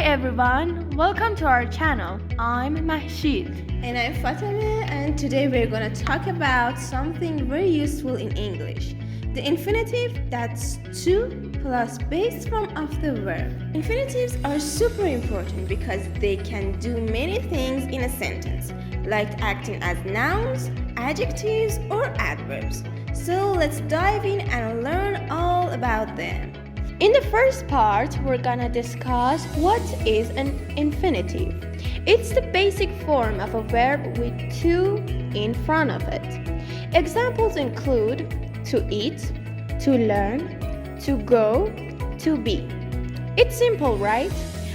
everyone, welcome to our channel. I'm Mahshid. And I'm Fatima, and today we're going to talk about something very useful in English. The infinitive, that's to plus base form of the verb. Infinitives are super important because they can do many things in a sentence, like acting as nouns, adjectives, or adverbs. So let's dive in and learn all about them. In the first part, we're gonna discuss what is an infinitive. It's the basic form of a verb with to in front of it. Examples include to eat, to learn, to go, to be. It's simple, right?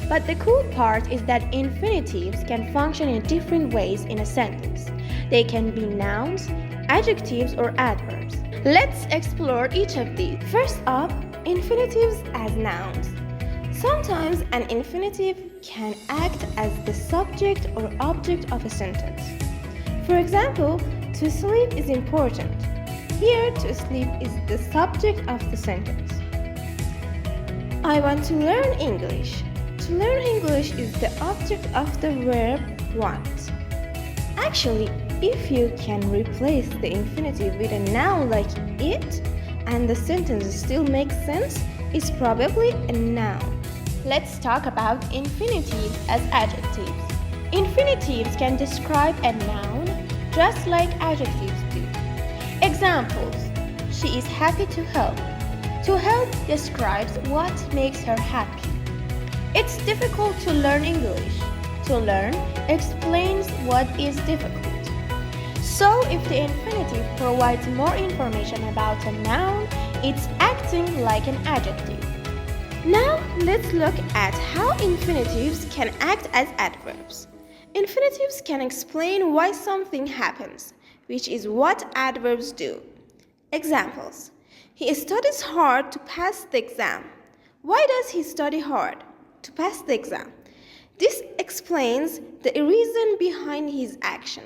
But the cool part is that infinitives can function in different ways in a sentence. They can be nouns, adjectives, or adverbs. Let's explore each of these. First up, infinitives as nouns. Sometimes an infinitive can act as the subject or object of a sentence. For example, to sleep is important. Here, to sleep is the subject of the sentence. I want to learn English. To learn English is the object of the verb want. Actually, if you can replace the infinitive with a noun like it, and the sentence still makes sense, it's probably a noun. Let's talk about infinitives as adjectives. Infinitives can describe a noun just like adjectives do. Examples: she is happy to help. To help describes what makes her happy. It's difficult to learn English. To learn explains what is difficult. So if the infinitive provides more information about a noun, it's acting like an adjective. Now let's look at how infinitives can act as adverbs. Infinitives can explain why something happens, which is what adverbs do. Examples: he studies hard to pass the exam. Why does he study hard? To pass the exam. This explains the reason behind his action.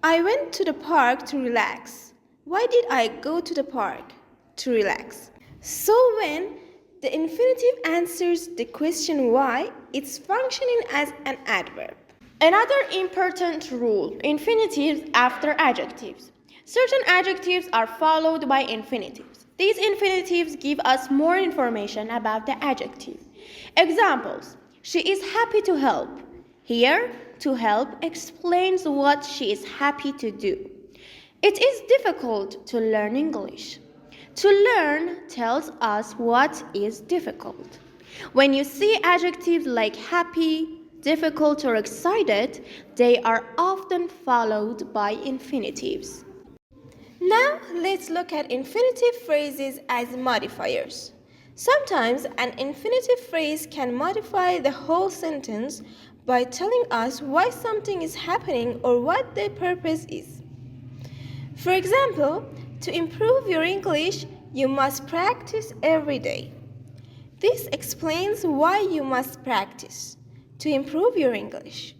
I went to the park to relax. Why did I go to the park? To relax. So when the infinitive answers the question why, it's functioning as an adverb. Another important rule: infinitives after adjectives. Certain adjectives are followed by infinitives. These infinitives give us more information about the adjective. Examples: she is happy to help. Here, to help explains what she is happy to do. It is difficult to learn English. To learn tells us what is difficult. When you see adjectives like happy, difficult, or excited, they are often followed by infinitives. Now let's look at infinitive phrases as modifiers. Sometimes an infinitive phrase can modify the whole sentence by telling us why something is happening or what the purpose is. For example, to improve your English, you must practice every day. This explains why you must practice to improve your English.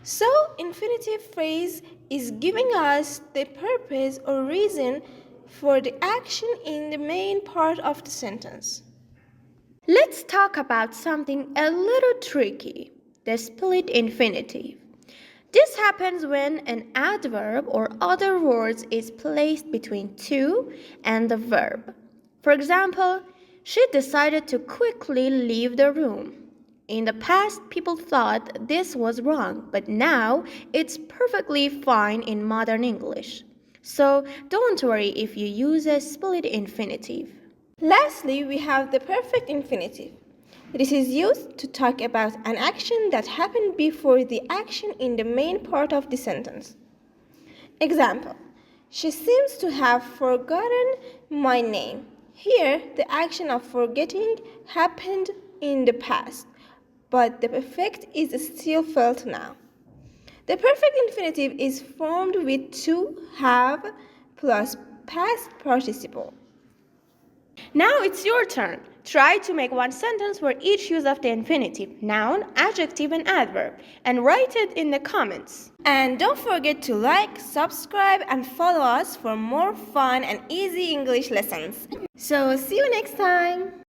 So, infinitive phrase is giving us the purpose or reason for the action in the main part of the sentence. Let's talk about something a little tricky: the split infinitive. This happens when an adverb or other words is placed between to and the verb. For example, she decided to quickly leave the room. In the past, people thought this was wrong, but now it's perfectly fine in modern English. So don't worry if you use a split infinitive. Lastly, we have the perfect infinitive. This is used to talk about an action that happened before the action in the main part of the sentence. Example: she seems to have forgotten my name. Here, the action of forgetting happened in the past, but the effect is still felt now. The perfect infinitive is formed with to, have, plus past participle. Now it's your turn. Try to make one sentence where each use of the infinitive, noun, adjective, and adverb, and write it in the comments. And don't forget to like, subscribe, and follow us for more fun and easy English lessons. So see you next time.